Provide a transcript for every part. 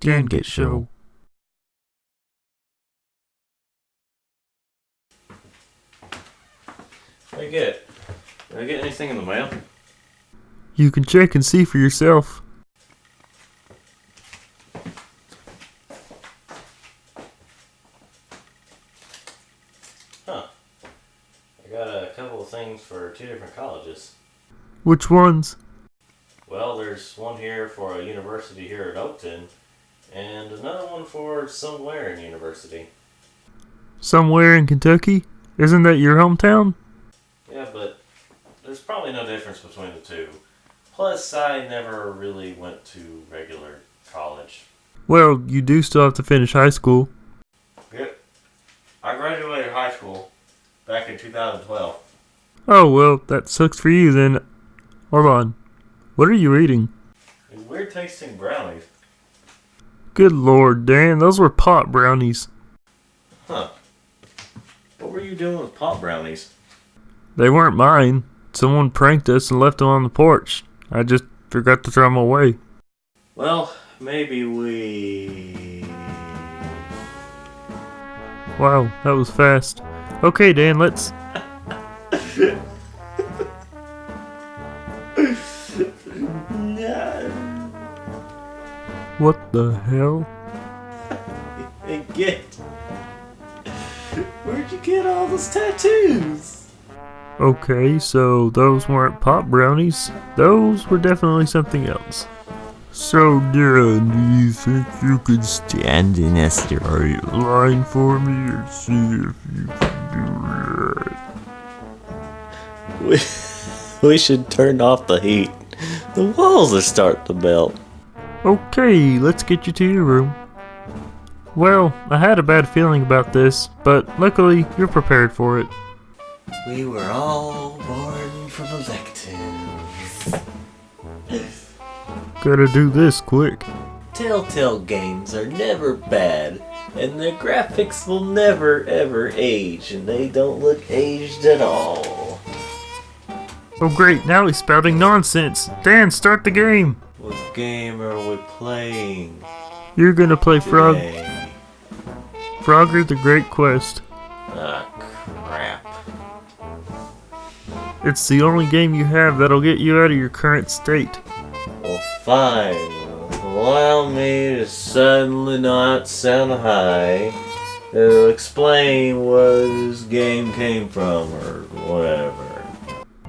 Dan Get Show. What do you get? Did I get anything in the mail? You can check and see for yourself. Huh. I got a couple of things for 2 different colleges. Which ones? Well, there's one here for a university here at Oakton, and another one for somewhere in university. Somewhere in Kentucky? Isn't that your hometown? Yeah, but there's probably no difference between the two. Plus, I never really went to regular college. Well, you do still have to finish high school. Yep. I graduated high school back in 2012. Oh, well, that sucks for you then. Hold on. What are you eating? Weird tasting brownies. Good lord, Dan, those were pot brownies. Huh. What were you doing with pot brownies? They weren't mine. Someone pranked us and left them on the porch. I just forgot to throw them away. Well, maybe we... Wow, that was fast. Okay, Dan, let's... What the hell? Where'd you get all those tattoos? Okay, so those weren't pot brownies. Those were definitely something else. So, Dan, do you think you could stand in a straight line for me and see if you can do that? We should turn off the heat. The walls are starting to melt. Okay, let's get you to your room. Well, I had a bad feeling about this, but luckily you're prepared for it. We were all born from electons. Gotta do this quick. Telltale games are never bad, and their graphics will never ever age, and they don't look aged at all. Oh great, now he's spouting nonsense. Dan, start the game. What game are we playing? You're gonna play today? Frogger the Great Quest. Ah, crap. It's the only game you have that'll get you out of your current state. Well, fine. Allow me to suddenly not sound high to explain where this game came from, or whatever.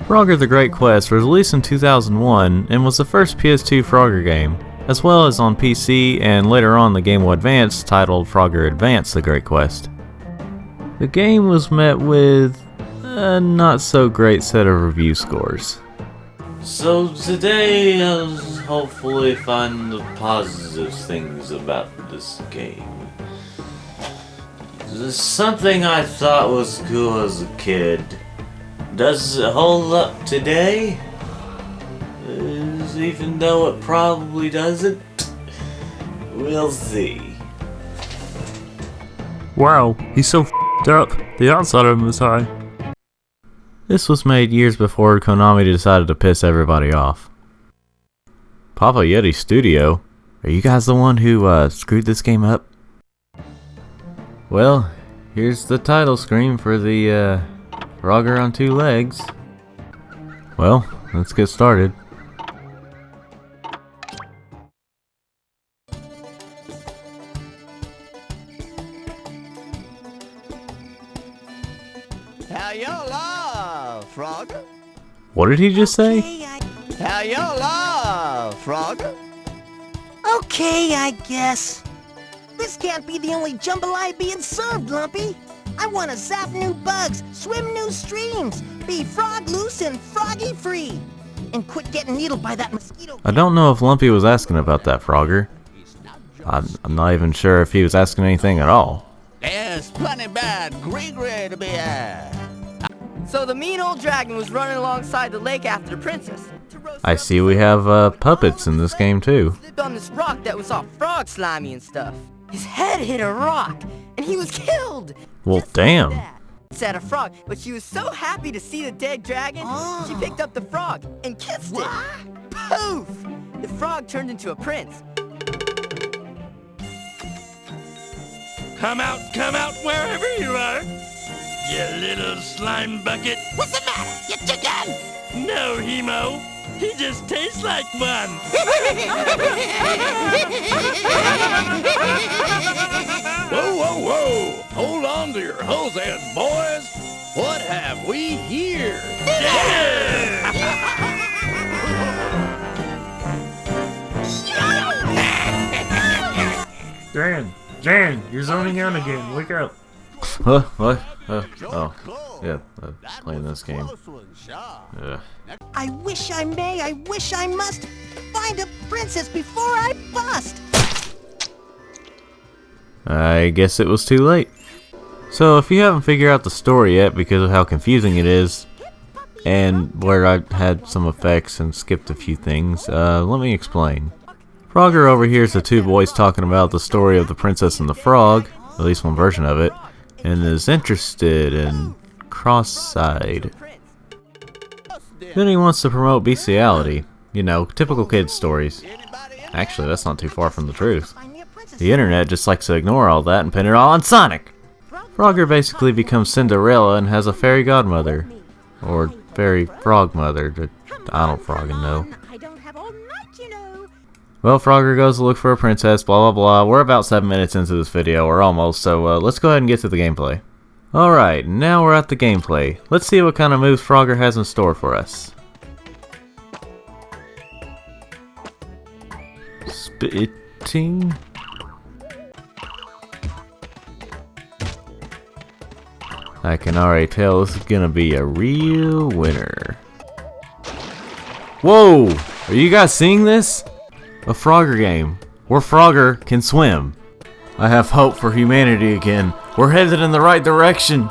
Frogger the Great Quest was released in 2001 and was the first PS2 Frogger game, as well as on PC and later on the Game Boy Advance titled Frogger Advance the Great Quest. The game was met with a not so great set of review scores. So today I'll hopefully find the positive things about this game. There's something I thought was cool as a kid. Does it hold up today? Even though it probably doesn't. We'll see. Wow, he's so f***ed up. The outside of him is high. This was made years before Konami decided to piss everybody off. Papa Yeti Studio, are you guys the one who screwed this game up? Well, here's the title screen for the Frogger on 2 legs. Well, let's get started. How y'all Frogger? What did he just say? How y'all Frogger? Okay, I guess. This can't be the only jambalaya being served, Lumpy. I want to zap new bugs, swim new streams, be frog loose and froggy free, and quit getting needled by that mosquito. I don't know if Lumpy was asking about that, Frogger. I'm not even sure if he was asking anything at all. There's plenty bad gree-gree to be had. So the mean old dragon was running alongside the lake after the princess. I see we have puppets in this game too. Slipped on this rock that was all frog slimy and stuff. His head hit a rock, and he was killed. Well, Just damn. like that. Said a frog, but she was so happy to see the dead dragon, she picked up the frog and kissed it. Poof! The frog turned into a prince. Come out, wherever you are. You little slime bucket. What's the matter, you chicken? No, Hemo. He just tastes like one. Whoa, whoa, whoa. Hold on to your hose ends, boys. What have we here? Dan, you're zoning out again. Wake up. Huh? What? Oh. Yeah, playing this game. Yeah. I wish I may, I wish I must find a princess before I bust. I guess it was too late. So if you haven't figured out the story yet because of how confusing it is, and where I had some effects and skipped a few things, let me explain. Frogger overhears the two boys talking about the story of the Princess and the Frog, at least one version of it, and is interested and cross-eyed. Then he wants to promote bestiality, you know, typical kids' stories. Actually, that's not too far from the truth. The internet just likes to ignore all that and pin it all on Sonic! Frogger basically becomes Cinderella and has a fairy godmother. Or fairy frog mother, I don't frogging know. Well, Frogger goes to look for a princess, blah blah blah. We're about 7 minutes into this video, or almost, so let's go ahead and get to the gameplay. Alright, now we're at the gameplay. Let's see what kind of moves Frogger has in store for us. Spitting? I can already tell this is gonna be a real winner. Whoa! Are you guys seeing this? A Frogger game, where Frogger can swim. I have hope for humanity again. We're headed in the right direction.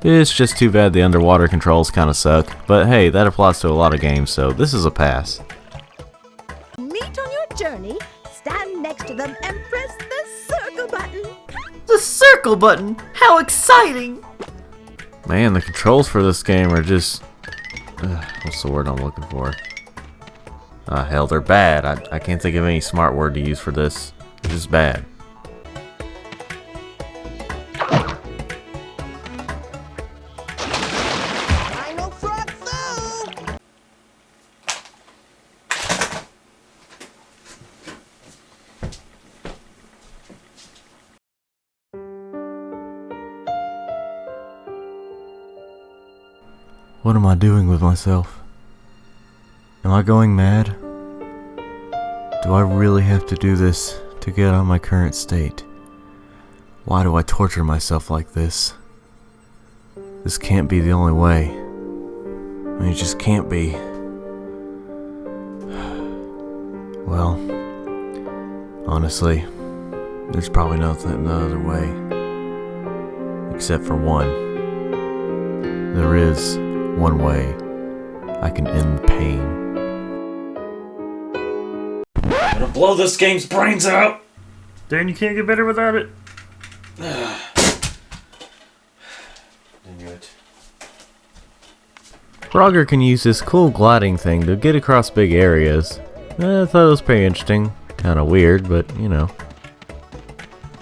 It's just too bad the underwater controls kinda suck, but hey, that applies to a lot of games, so this is a pass. Meet on your journey, stand next to them and press the circle button. The circle button? How exciting! Man, the controls for this game are just... what's the word I'm looking for? Hell, they're bad. I can't think of any smart word to use for this. They're just bad. I know frog food. What am I doing with myself? Am I going mad? Do I really have to do this to get out of my current state? Why do I torture myself like this? This can't be the only way. I mean, it just can't be. Well, honestly, there's probably no other way. Except for one. There is one way I can end the pain. I'm gonna blow this game's brains out! Dan, you can't get better without it. I knew it. Frogger can use this cool gliding thing to get across big areas. I thought it was pretty interesting. Kinda weird, but you know.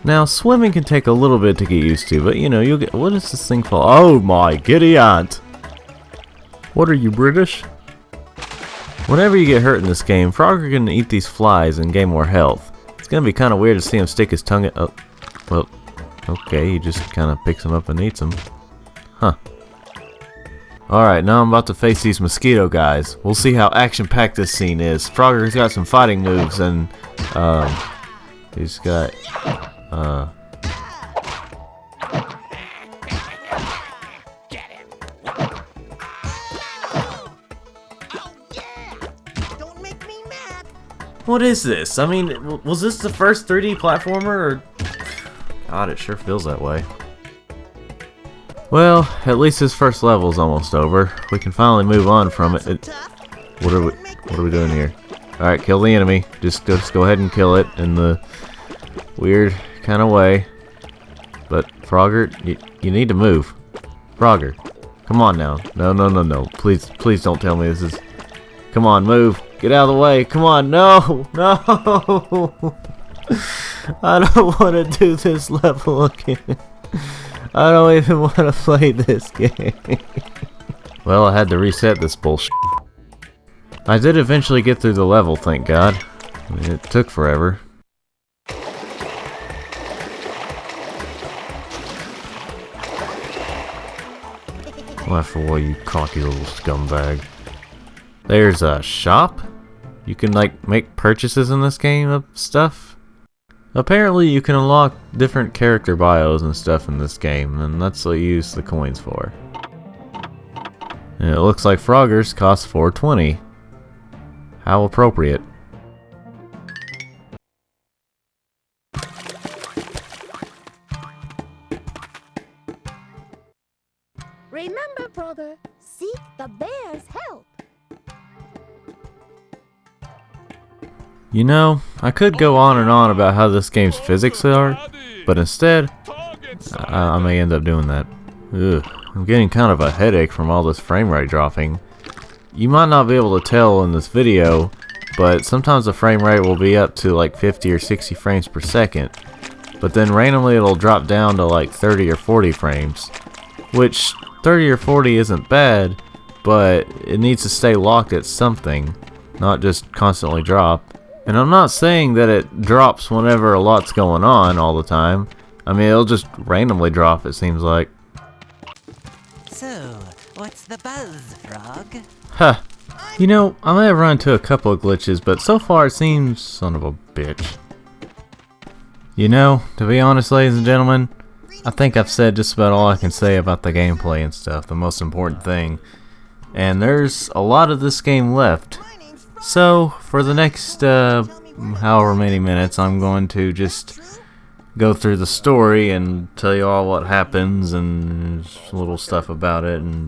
Now, swimming can take a little bit to get used to, but you know, you'll get... What is this thing called? Oh my giddy aunt! What are you, British? Whenever you get hurt in this game, Frogger can eat these flies and gain more health. It's gonna be kinda weird to see him stick his tongue at... Oh, well, okay, he just kinda picks them up and eats them. Huh. Alright, now I'm about to face these mosquito guys. We'll see how action-packed this scene is. Frogger's got some fighting moves and, he's got, What is this? I mean, was this the first 3D platformer, or... God, it sure feels that way. Well, at least his first level's almost over. We can finally move on from it. What are we doing here? Alright, kill the enemy. Just go ahead and kill it in the weird kind of way. But, Frogger, you need to move. Frogger, come on now. No. Please don't tell me this is... Come on, move. Get out of the way. Come on, no. I don't want to do this level again. I don't even want to play this game. Well, I had to reset this bullshit. I did eventually get through the level, thank God. I mean, it took forever. Laugh away, you cocky little scumbag. There's a shop? You can, like, make purchases in this game of stuff? Apparently you can unlock different character bios and stuff in this game, and that's what you use the coins for. And it looks like Froggers cost $4.20. How appropriate. Remember, Frogger, seek the bear's help. You know, I could go on and on about how this game's physics are, but instead, I may end up doing that. Ugh, I'm getting kind of a headache from all this frame rate dropping. You might not be able to tell in this video, but sometimes the frame rate will be up to like 50 or 60 frames per second, but then randomly it'll drop down to like 30 or 40 frames, which 30 or 40 isn't bad, but it needs to stay locked at something, not just constantly drop. And I'm not saying that it drops whenever a lot's going on all the time. I mean, it'll just randomly drop, it seems like. So, what's the buzz, Frog? Huh. You know, I may have run into a couple of glitches, but so far it seems son of a bitch. You know, to be honest, ladies and gentlemen, I think I've said just about all I can say about the gameplay and stuff, the most important thing. And there's a lot of this game left. So, for the next, however many minutes, I'm going to just go through the story and tell you all what happens and little stuff about it and,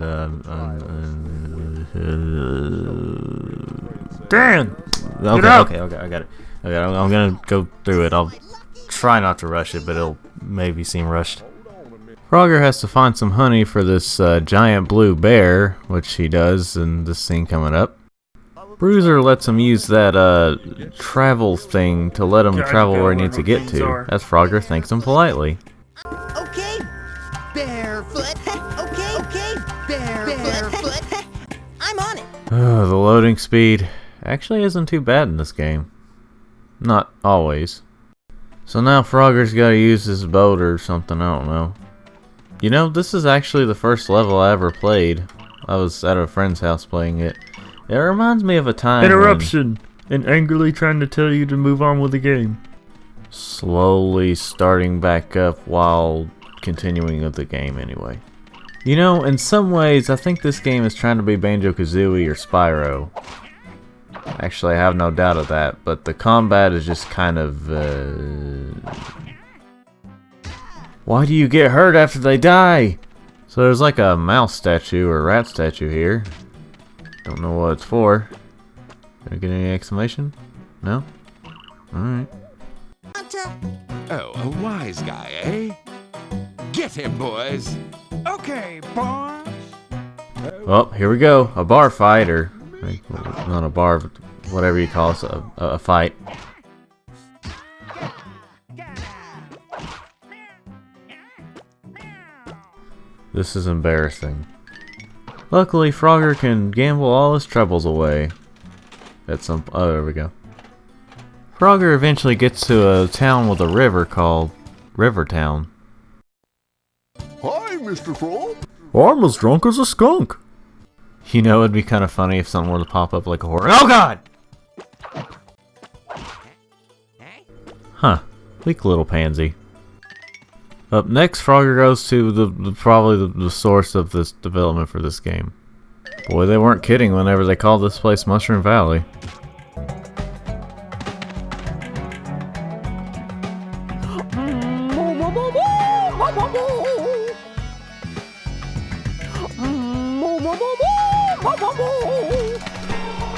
Dan! Okay, out. okay, I got it. Okay, I'm gonna go through it. I'll try not to rush it, but it'll maybe seem rushed. Frogger has to find some honey for this giant blue bear, which he does in this scene coming up. Bruiser lets him use that travel thing to let him travel where he needs to get to, as Frogger thanks him politely. Okay, barefoot. Okay, barefoot. I'm on it. The loading speed actually isn't too bad in this game. Not always. So now Frogger's gotta use his boat or something, I don't know. You know, this is actually the first level I ever played. I was at a friend's house playing it. It reminds me of a time Interruption! And angrily trying to tell you to move on with the game. Slowly starting back up while continuing with the game anyway. You know, in some ways, I think this game is trying to be Banjo-Kazooie or Spyro. Actually, I have no doubt of that, but the combat is just kind of, Why do you get hurt after they die? So there's like a mouse statue or rat statue here. Don't know what it's for. Did I get any exclamation? No? Alright. Oh, a wise guy, eh? Get him, boys! Okay, boys. Well, here we go. A bar fight, or not a bar, but whatever you call it, a fight. This is embarrassing. Luckily, Frogger can gamble all his troubles away. Oh, there we go. Frogger eventually gets to a town with a river called Rivertown. Hi, Mr. Frog. I'm as drunk as a skunk. You know, it'd be kind of funny if something were to pop up like a horror. Oh God! Huh. Weak little pansy. Up next, Frogger goes to probably the source of this development for this game. Boy, they weren't kidding whenever they called this place Mushroom Valley.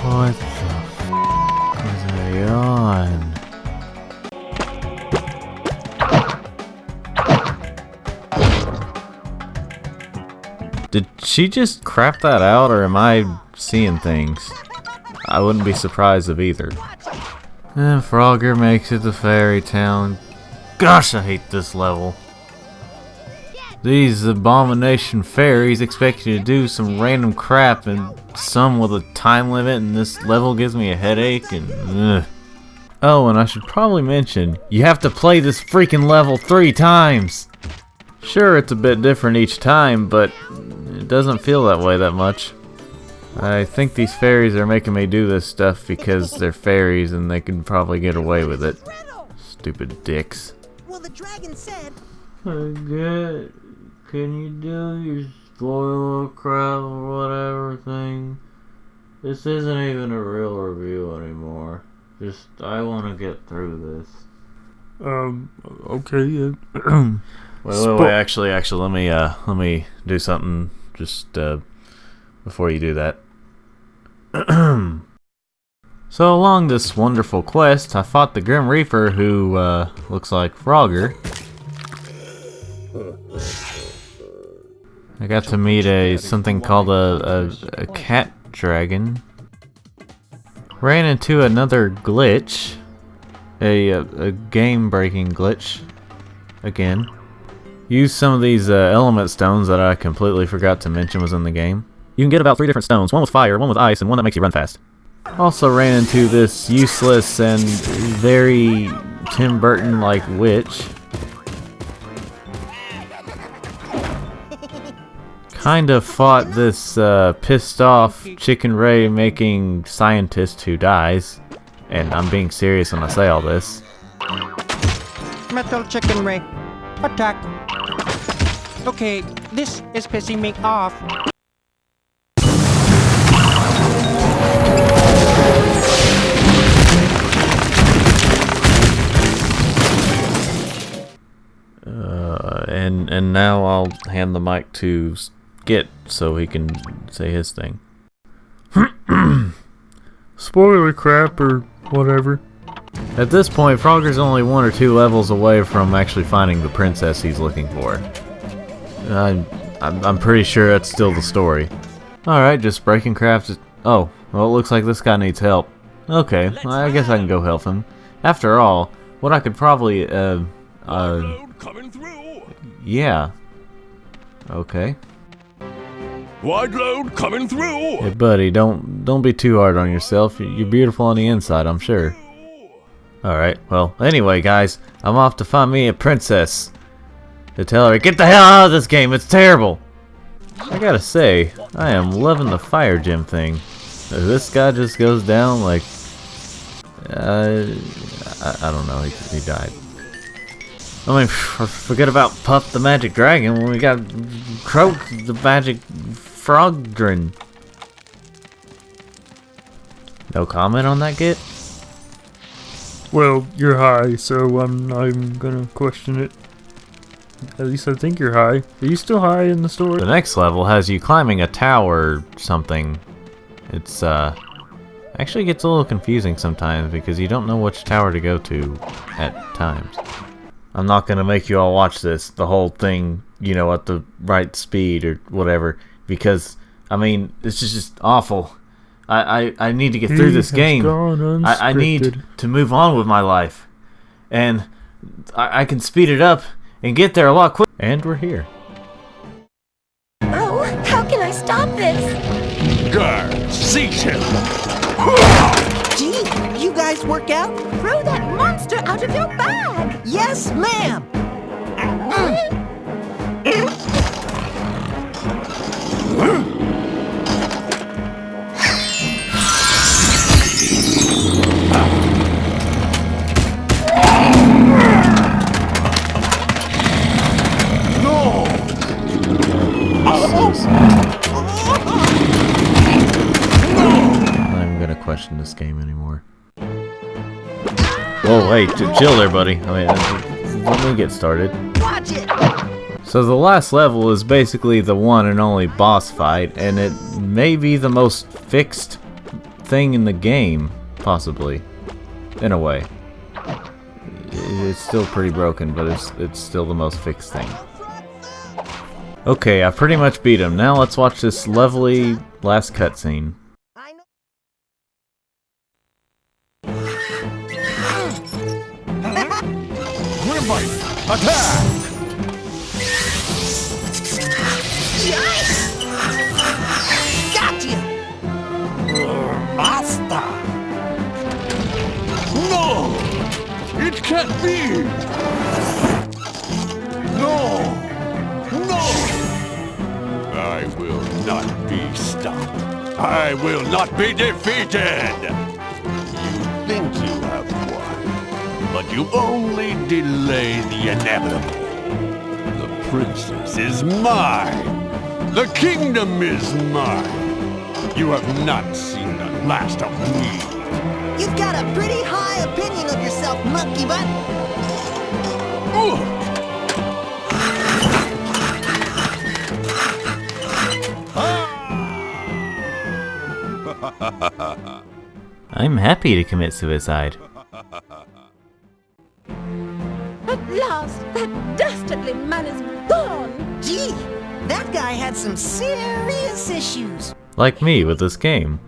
What the f*** is they on? Did she just crap that out, or am I seeing things? I wouldn't be surprised if either. And Frogger makes it to Fairy Town, Gosh, I hate this level. These abomination fairies expect you to do some random crap and some with a time limit, and this level gives me a headache and ugh. Oh, and I should probably mention, you have to play this freaking level 3 times! Sure, it's a bit different each time, but it doesn't feel that way that much. I think these fairies are making me do this stuff because they're fairies and they can probably get away with it. Stupid dicks. Well, the dragon said... Forget. Can you do your spoiler crap or whatever thing? This isn't even a real review anymore. Just, I want to get through this. Okay, yeah. Wait, actually, let me do something just, before you do that. So along this wonderful quest, I fought the Grim Reaper who, looks like Frogger. I got to meet something called a cat dragon. Ran into another glitch. A game-breaking glitch. Again. Used some of these element stones that I completely forgot to mention was in the game. You can get about 3 different stones. One with fire, one with ice, and one that makes you run fast. Also ran into this useless and very Tim Burton-like witch. Kinda fought this pissed off Chicken Ray making scientist who dies. And I'm being serious when I say all this. Metal Chicken Ray, attack. Okay, this is pissing me off. And now I'll hand the mic to Skit so he can say his thing. Spoiler crap or whatever. At this point, Frogger's only 1 or 2 levels away from actually finding the princess he's looking for. I'm pretty sure that's still the story. Alright, just breaking crafts. Oh, well, it looks like this guy needs help. Okay, I guess I can go help him. After all, what I could probably, Coming through. yeah. Okay. Wide load coming through. Hey buddy, don't be too hard on yourself. You're beautiful on the inside, I'm sure. Alright, well, anyway guys, I'm off to find me a princess. To tell her, get the hell out of this game, it's terrible! I gotta say, I am loving the fire gem thing. This guy just goes down like... I don't know, he died. I mean, forget about Puff the Magic Dragon when we got Croak the Magic Frogdrin. No comment on that, Git? Well, you're high, so I'm not even gonna question it. At least I think you're high. Are you still high in the story? The next level has you climbing a tower or something. It's, actually gets a little confusing sometimes because you don't know which tower to go to at times. I'm not gonna make you all watch this, the whole thing, you know, at the right speed or whatever, because, I mean, this is just awful. I need to get through this game. I need to move on with my life. And I can speed it up and get there a lot quicker. And we're here. Oh, how can I stop this? Guard, seize him. Gee, you guys work out? Throw that monster out of your bag! Yes, ma'am! Question this game anymore. Whoa, hey, chill there, buddy. I mean, let me get started. Watch it! So the last level is basically the one and only boss fight, and it may be the most fixed thing in the game, possibly, in a way. It's still pretty broken, but it's still the most fixed thing. Okay, I pretty much beat him. Now let's watch this lovely last cutscene. fight! Attack! Yikes! Gotcha! Basta! No! It can't be! No! No! I will not be stopped. I will not be defeated! You think you have won, but you only delay the inevitable. The princess is mine! The kingdom is mine! You have not seen the last of me! You've got a pretty high opinion of yourself, monkey butt. I'm happy to commit suicide. At last, that dastardly man is gone! Gee, that guy had some serious issues. Like me with this game.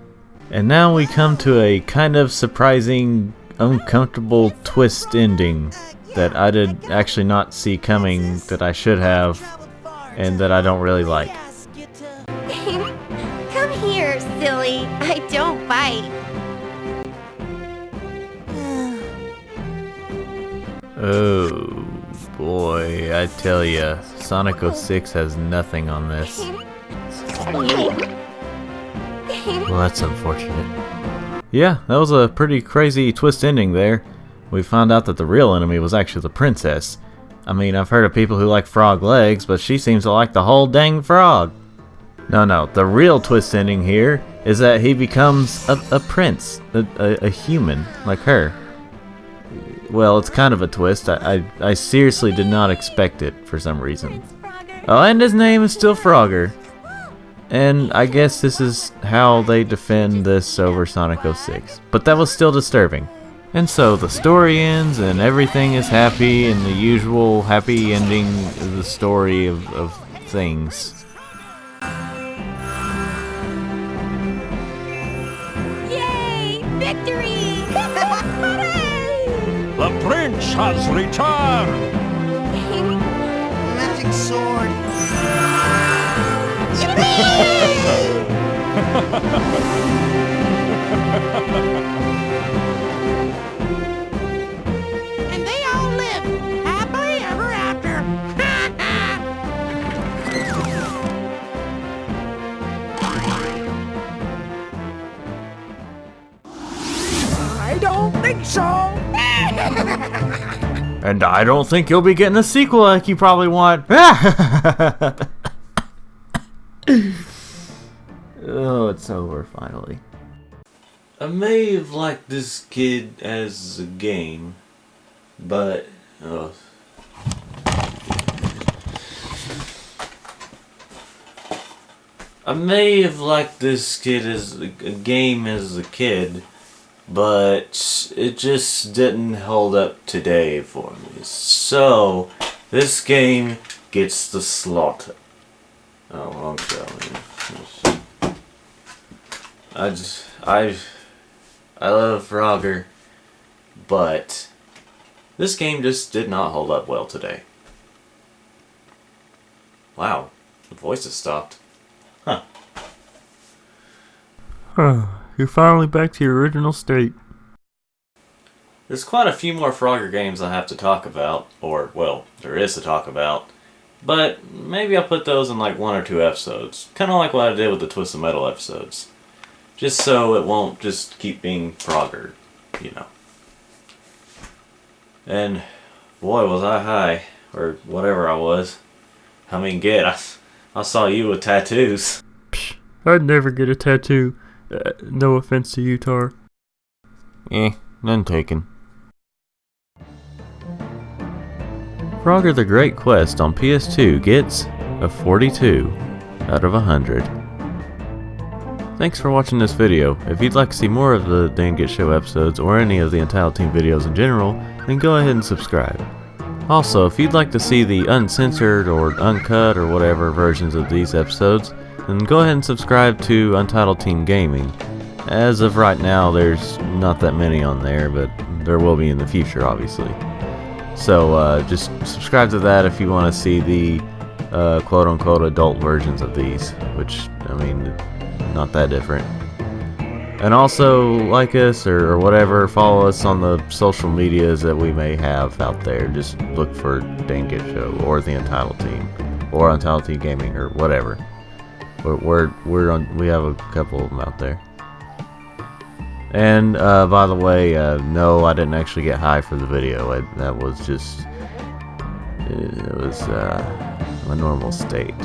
And now we come to a kind of surprising, uncomfortable twist ending that I did actually not see coming, that I should have, and that I don't really like. Come here, silly. I don't bite. Oh boy, I tell ya, Sonic 06 has nothing on this. Well, that's unfortunate. Yeah, that was a pretty crazy twist ending there. We found out that the real enemy was actually the princess. I mean, I've heard of people who like frog legs, but she seems to like the whole dang frog. No, the real twist ending here is that he becomes a prince, a human, like her. Well, it's kind of a twist. I seriously did not expect it for some reason. Oh, and his name is still Frogger. And I guess this is how they defend this over Sonic 06. But that was still disturbing. And so the story ends and everything is happy and the usual happy ending of the story of things. Yay! Victory! The prince has returned! Magic sword. And they all live happily ever after. I don't think so. And I don't think you'll be getting a sequel like you probably want. Oh, it's over finally. I may have liked this kid as a game, but I may have liked this kid as a game as a kid, but it just didn't hold up today for me. So this game gets the slaughter. Oh, wrong show. I love Frogger, but this game just did not hold up well today. Wow, the voices stopped. Huh. You're finally back to your original state. There's quite a few more Frogger games I have to talk about, or, well, there is to talk about, but maybe I'll put those in like 1 or 2 episodes. Kind of like what I did with the Twisted Metal episodes. Just so it won't just keep being Frogger, you know. And boy, was I high, or whatever I was. I mean, I saw you with tattoos. Psh, I'd never get a tattoo. No offense to you, Tar. None taken. Frogger the Great Quest on PS2 gets a 42 out of 100. Thanks for watching this video. If you'd like to see more of the Dan Get Show episodes or any of the Untitled Team videos in general, then go ahead and subscribe. Also, if you'd like to see the uncensored or uncut or whatever versions of these episodes, then go ahead and subscribe to Untitled Team Gaming. As of right now, there's not that many on there, but there will be in the future, obviously. So just subscribe to that if you want to see the quote-unquote adult versions of these, which, I mean, not that different. And also like us or whatever, follow us on the social medias that we may have out there. Just look for Dane Gift Show or the Untitled Team or Untitled Team Gaming or whatever. We have a couple of them out there. And by the way, no, I didn't actually get high for the video. That was just, it was my normal state.